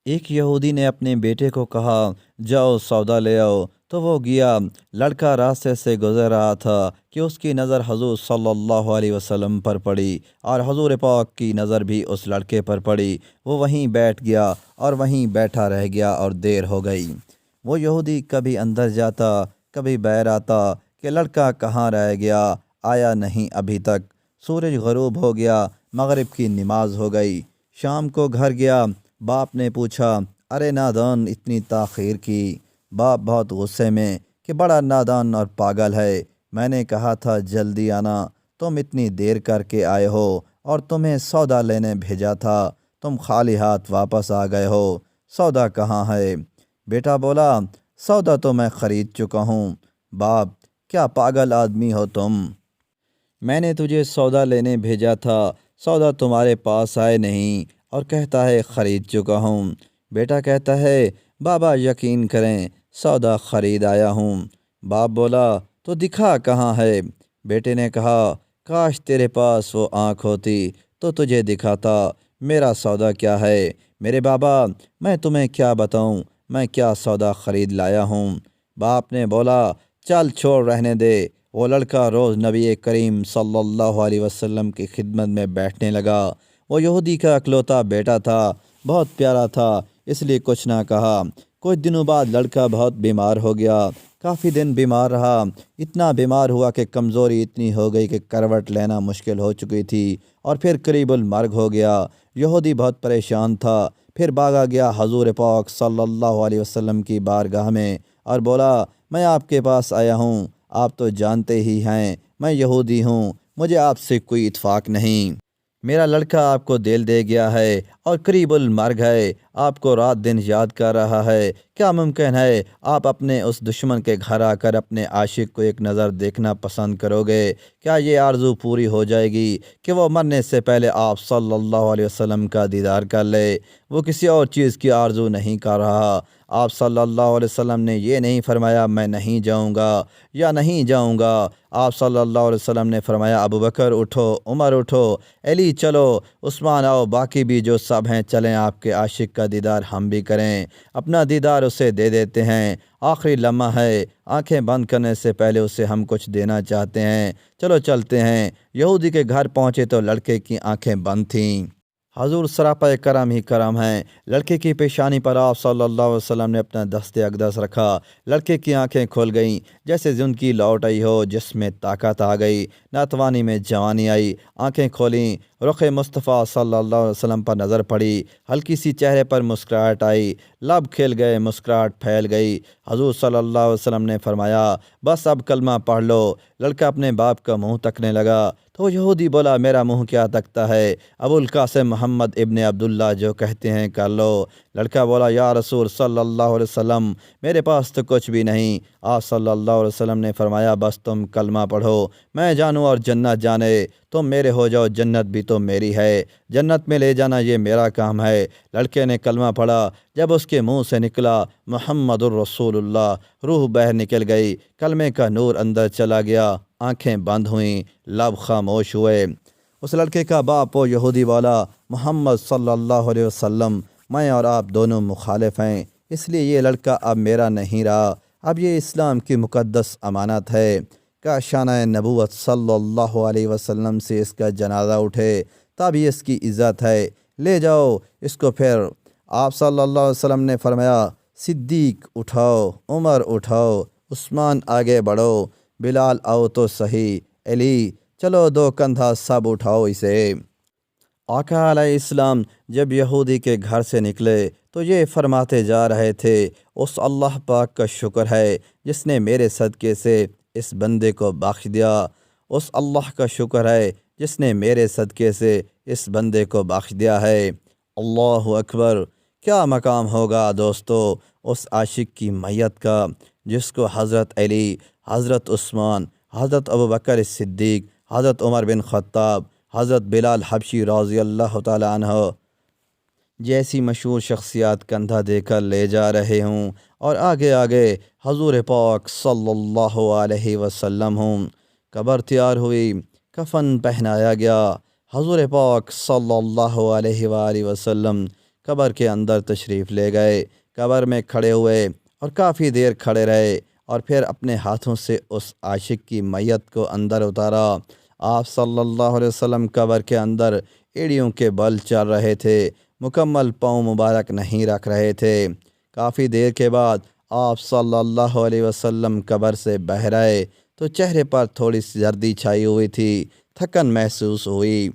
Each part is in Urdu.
ایک یہودی نے اپنے بیٹے کو کہا، جاؤ سودا لے آؤ، تو وہ گیا۔ لڑکا راستے سے گزر رہا تھا کہ اس کی نظر حضور صلی اللہ علیہ وسلم پر پڑی، اور حضور پاک کی نظر بھی اس لڑکے پر پڑی۔ وہ وہیں بیٹھ گیا اور وہیں بیٹھا رہ گیا اور دیر ہو گئی۔ وہ یہودی کبھی اندر جاتا، کبھی باہر آتا کہ لڑکا کہاں رہ گیا، آیا نہیں ابھی تک۔ سورج غروب ہو گیا، مغرب کی نماز ہو گئی۔ شام کو گھر گیا، باپ نے پوچھا، ارے نادان اتنی تاخیر کی؟ باپ بہت غصے میں کہ بڑا نادان اور پاگل ہے، میں نے کہا تھا جلدی آنا، تم اتنی دیر کر کے آئے ہو، اور تمہیں سودا لینے بھیجا تھا، تم خالی ہاتھ واپس آ گئے ہو، سودا کہاں ہے؟ بیٹا بولا، سودا تو میں خرید چکا ہوں۔ باپ، کیا پاگل آدمی ہو تم؟ میں نے تجھے سودا لینے بھیجا تھا، سودا تمہارے پاس آئے نہیں، اور کہتا ہے خرید چکا ہوں۔ بیٹا کہتا ہے، بابا یقین کریں، سودا خرید آیا ہوں۔ باپ بولا، تو دکھا کہاں ہے؟ بیٹے نے کہا، کاش تیرے پاس وہ آنکھ ہوتی تو تجھے دکھاتا میرا سودا کیا ہے۔ میرے بابا، میں تمہیں کیا بتاؤں، میں کیا سودا خرید لایا ہوں؟ باپ نے بولا، چل چھوڑ رہنے دے۔ وہ لڑکا روز نبی کریم صلی اللہ علیہ وسلم کی خدمت میں بیٹھنے لگا۔ وہ یہودی کا اکلوتا بیٹا تھا، بہت پیارا تھا، اس لیے کچھ نہ کہا۔ کچھ دنوں بعد لڑکا بہت بیمار ہو گیا، کافی دن بیمار رہا، اتنا بیمار ہوا کہ کمزوری اتنی ہو گئی کہ کروٹ لینا مشکل ہو چکی تھی، اور پھر قریب المرگ ہو گیا۔ یہودی بہت پریشان تھا، پھر بھاگا گیا حضور پاک صلی اللہ علیہ وسلم کی بارگاہ میں اور بولا، میں آپ کے پاس آیا ہوں، آپ تو جانتے ہی ہیں میں یہودی ہوں، مجھے آپ سے کوئی اتفاق نہیں۔ میرا لڑکا آپ کو دل دے گیا ہے اور قریب المرگ ہے، آپ کو رات دن یاد کر رہا ہے، کیا ممکن ہے آپ اپنے اس دشمن کے گھر آ کر اپنے عاشق کو ایک نظر دیکھنا پسند کرو گے؟ کیا یہ آرزو پوری ہو جائے گی کہ وہ مرنے سے پہلے آپ صلی اللہ علیہ وسلم کا دیدار کر لے؟ وہ کسی اور چیز کی آرزو نہیں کر رہا۔ آپ صلی اللہ علیہ وسلم نے یہ نہیں فرمایا میں نہیں جاؤں گا یا نہیں جاؤں گا۔ آپ صلی اللہ علیہ وسلم نے فرمایا، ابو بکر اٹھو، عمر اٹھو، علی چلو، عثمان آؤ، باقی بھی جو سب ہیں چلیں، آپ کے عاشق کا دیدار ہم بھی کریں، اپنا دیدار اسے دے دیتے ہیں، آخری لمحہ ہے، آنکھیں بند کرنے سے پہلے اسے ہم کچھ دینا چاہتے ہیں، چلو چلتے ہیں۔ یہودی کے گھر پہنچے تو لڑکے کی آنکھیں بند تھیں۔ حضور سراپا کرم ہی کرم ہیں۔ لڑکے کی پیشانی پر آپ صلی اللہ علیہ وسلم نے اپنا دست اقدس رکھا، لڑکے کی آنکھیں کھل گئیں، جیسے زندگی لوٹ آئی ہو، جسم میں طاقت آ گئی، ناتوانی میں جوانی آئی، آنکھیں کھولیں، رخ مصطفیٰ صلی اللہ علیہ وسلم پر نظر پڑی، ہلکی سی چہرے پر مسکراہٹ آئی، لب کھل گئے، مسکراہٹ پھیل گئی۔ حضور صلی اللہ علیہ وسلم نے فرمایا، بس اب کلمہ پڑھ لو۔ لڑکا اپنے باپ کا منہ تکنے لگا تو یہودی بولا، میرا منہ کیا تکتا ہے، ابو القاسم محمد ابن عبداللہ جو کہتے ہیں کر لو۔ لڑکا بولا، یا رسول صلی اللہ علیہ وسلم، میرے پاس تو کچھ بھی نہیں۔ آپ صلی اللہ علیہ وسلم نے فرمایا، بس تم کلمہ پڑھو، میں جانوں اور جنت جانے، تم میرے ہو جاؤ، جنت بھی تو میری ہے، جنت میں لے جانا یہ میرا کام ہے۔ لڑکے نے کلمہ پڑھا، جب اس کے منہ سے نکلا محمد الرسول اللہ، روح باہر نکل گئی، کلمے کا نور اندر چلا گیا، آنکھیں بند ہوئیں، لب خاموش ہوئے۔ اس لڑکے کا باپ وہ یہودی والا، محمد صلی اللہ علیہ وسلم، میں اور آپ دونوں مخالف ہیں، اس لیے یہ لڑکا اب میرا نہیں رہا، اب یہ اسلام کی مقدس امانت ہے۔ کا شانہ نبوت صلی اللہ علیہ وسلم سے اس کا جنازہ اٹھے تب یہ اس کی عزت ہے، لے جاؤ اس کو۔ پھر آپ صلی اللہ علیہ وسلم نے فرمایا، صدیق اٹھاؤ، عمر اٹھاؤ، عثمان آگے بڑھو، بلال آؤ تو صحیح، علی چلو، دو کندھا سب اٹھاؤ اسے۔ آقا علیہ السلام جب یہودی کے گھر سے نکلے تو یہ فرماتے جا رہے تھے، اس اللہ پاک کا شکر ہے جس نے میرے صدقے سے اس بندے کو بخش دیا، اس اللہ کا شکر ہے جس نے میرے صدقے سے اس بندے کو بخش دیا ہے۔ اللہ اکبر! کیا مقام ہوگا دوستو اس عاشق کی میت کا جس کو حضرت علی، حضرت عثمان، حضرت ابوبکر صدیق، حضرت عمر بن خطاب، حضرت بلال حبشی رضی اللہ تعالی عنہ جیسی مشہور شخصیات کندھا دے کر لے جا رہے ہوں، اور آگے آگے حضور پاک صلی اللہ علیہ وسلم ہوں۔ قبر تیار ہوئی، کفن پہنایا گیا، حضور پاک صلی اللہ علیہ وآلہ وسلم قبر کے اندر تشریف لے گئے، قبر میں کھڑے ہوئے اور کافی دیر کھڑے رہے اور پھر اپنے ہاتھوں سے اس عاشق کی میت کو اندر اتارا۔ آپ صلی اللہ علیہ وسلم قبر کے اندر ایڑیوں کے بل چل رہے تھے، مکمل پاؤں مبارک نہیں رکھ رہے تھے۔ کافی دیر کے بعد آپ صلی اللہ علیہ وسلم قبر سے بہر آئے تو چہرے پر تھوڑی سی زردی چھائی ہوئی تھی، تھکن محسوس ہوئی۔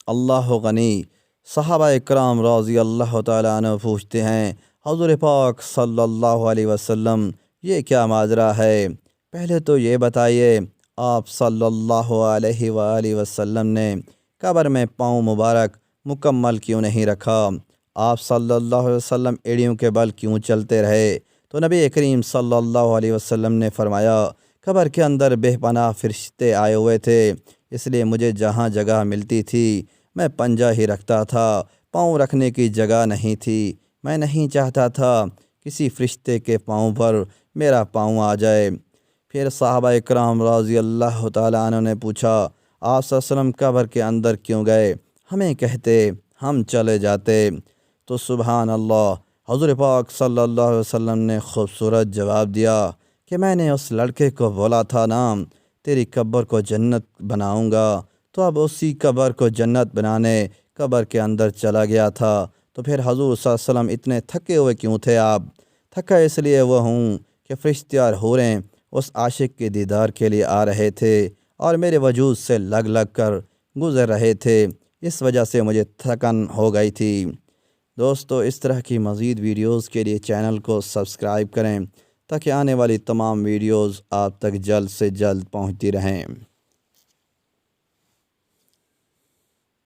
اللہ غنی صحابہ اکرام رضی اللہ تعالیٰ عنہ پوچھتے ہیں، حضور پاک صلی اللہ علیہ وسلم یہ کیا ماجرا ہے؟ پہلے تو یہ بتائیے آپ صلی اللہ علیہ وآلہ وسلم نے قبر میں پاؤں مبارک مکمل کیوں نہیں رکھا؟ آپ صلی اللہ علیہ وسلم ایڑیوں کے بل کیوں چلتے رہے؟ تو نبی کریم صلی اللہ علیہ وسلم نے فرمایا، قبر کے اندر بے پناہ فرشتے آئے ہوئے تھے، اس لیے مجھے جہاں جگہ ملتی تھی میں پنجہ ہی رکھتا تھا، پاؤں رکھنے کی جگہ نہیں تھی۔ میں نہیں چاہتا تھا کسی فرشتے کے پاؤں پر میرا پاؤں آ جائے۔ پھر صحابہ اکرام رضی اللہ تعالیٰ عنہ نے پوچھا، آپ صلی اللہ علیہ وسلم قبر کے اندر کیوں گئے؟ ہمیں کہتے ہم چلے جاتے۔ تو سبحان اللہ، حضور پاک صلی اللہ علیہ وسلم نے خوبصورت جواب دیا کہ میں نے اس لڑکے کو بولا تھا نا تیری قبر کو جنت بناؤں گا، تو اب اسی قبر کو جنت بنانے قبر کے اندر چلا گیا تھا۔ تو پھر حضور صلی اللہ علیہ وسلم اتنے تھکے ہوئے کیوں تھے؟ آپ تھکا اس لیے وہ ہوں کہ فرشتے اور حوریں اس عاشق کے دیدار کے لیے آ رہے تھے اور میرے وجود سے لگ لگ کر گزر رہے تھے، اس وجہ سے مجھے تھکن ہو گئی تھی۔ دوستو، اس طرح کی مزید ویڈیوز کے لیے چینل کو سبسکرائب کریں تاکہ آنے والی تمام ویڈیوز آپ تک جلد سے جلد پہنچتی رہیں۔